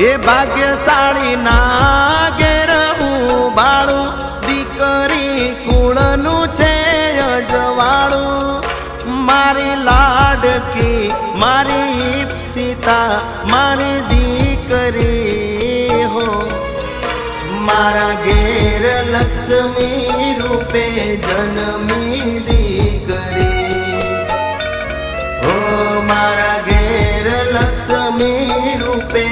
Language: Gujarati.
એ ભાગ્યશાળી ના ઘેર ઉબાળું દીકરી કુળનું છે અજવાળું મારી લાડકી મારી ઈપ્સિતા મારી દીકરી હો મારા ઘેર લક્ષ્મી રૂપે જન્મી દીકરી હો મારા ઘેર લક્ષ્મી રૂપે